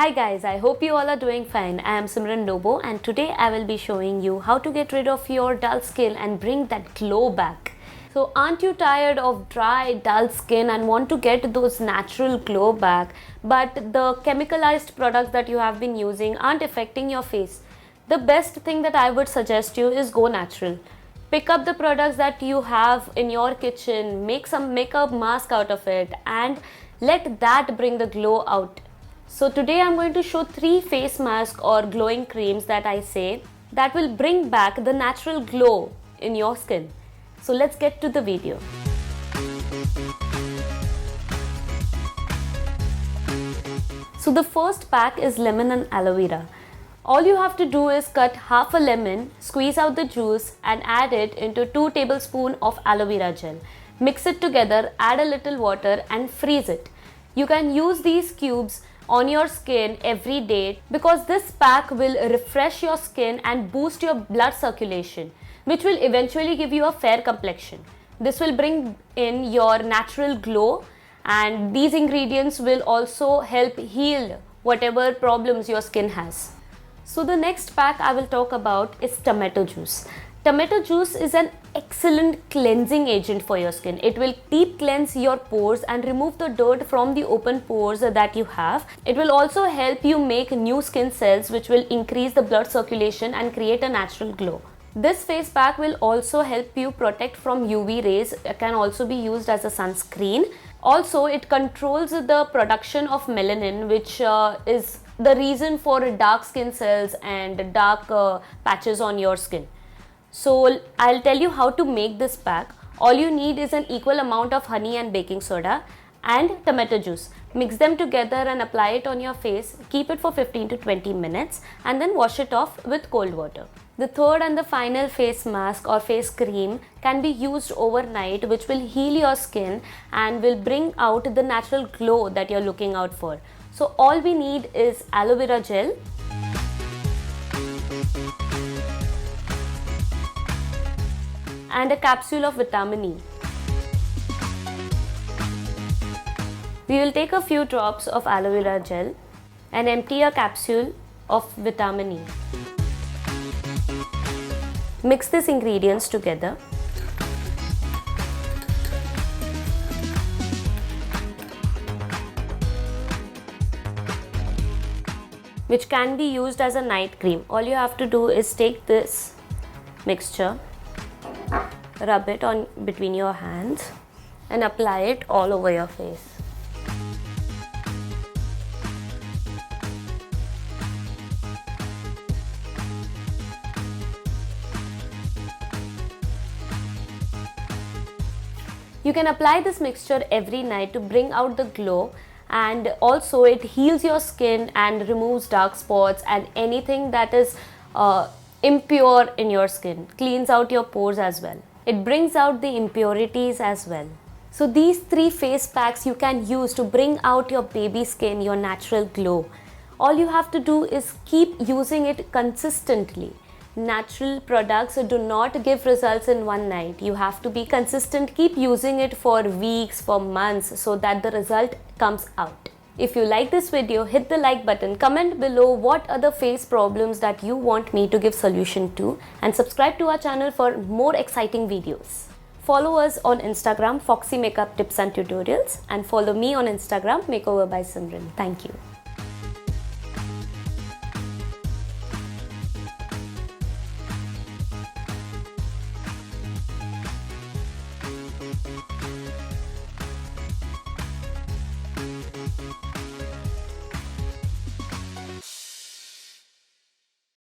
Hi guys, I hope you all are doing fine. I am Simran and today I will be showing you how to get rid of your dull skin and bring that glow back. So aren't you tired of dry, dull skin and want to get those natural glow back, but the chemicalized products that you have been using aren't affecting your face? The best thing that I would suggest you is go natural. Pick up the products that you have in your kitchen, make some makeup mask out of it and let that bring the glow out. So today I'm going to show 3 face masks or glowing creams that I say that will bring back the natural glow in your skin. So let's get to the video. So the first pack is lemon and aloe vera. All you have to do is cut half a lemon, squeeze out the juice and add it into 2 tablespoons of aloe vera gel. Mix it together, add a little water and freeze it. You can use these cubes on your skin every day because this pack will refresh your skin and boost your blood circulation, which will eventually give you a fair complexion. This will bring in your natural glow, and these ingredients will also help heal whatever problems your skin has. So the next pack I will talk about is tomato juice. Tomato juice is an excellent cleansing agent for your skin. It will deep cleanse your pores and remove the dirt from the open pores that you have. It will also help you make new skin cells, which will increase the blood circulation and create a natural glow. This face pack will also help you protect from UV rays. It can also be used as a sunscreen. Also, it controls the production of melanin, which is the reason for dark skin cells and dark patches on your skin. So I'll tell you how to make this pack. All you need is an equal amount of honey and baking soda and tomato juice. Mix them together and apply it on your face. Keep it for 15 to 20 minutes and then wash it off with cold water. The third and the final face mask or face cream can be used overnight, which will heal your skin and will bring out the natural glow that you're looking out for. So all we need is aloe vera gel, and a capsule of vitamin E. We will take a few drops of aloe vera gel and empty a capsule of vitamin E. Mix these ingredients together. Which can be used as a night cream. All you have to do is take this mixture, rub it on between your hands and apply it all over your face. You can apply this mixture every night to bring out the glow, and also it heals your skin and removes dark spots and anything that is impure in your skin, cleans out your pores as well. It brings out the impurities as well. So these 3 face packs you can use to bring out your baby skin, your natural glow. All you have to do is keep using it consistently. Natural products do not give results in one night. You have to be consistent, keep using it for weeks, for months, so that the result comes out. If you like this video, hit the like button, comment below what are the face problems that you want me to give solution to, and subscribe to our channel for more exciting videos. Follow us on Instagram, Foxy Makeup Tips and Tutorials, and follow me on Instagram, Makeover by Simran. Thank you.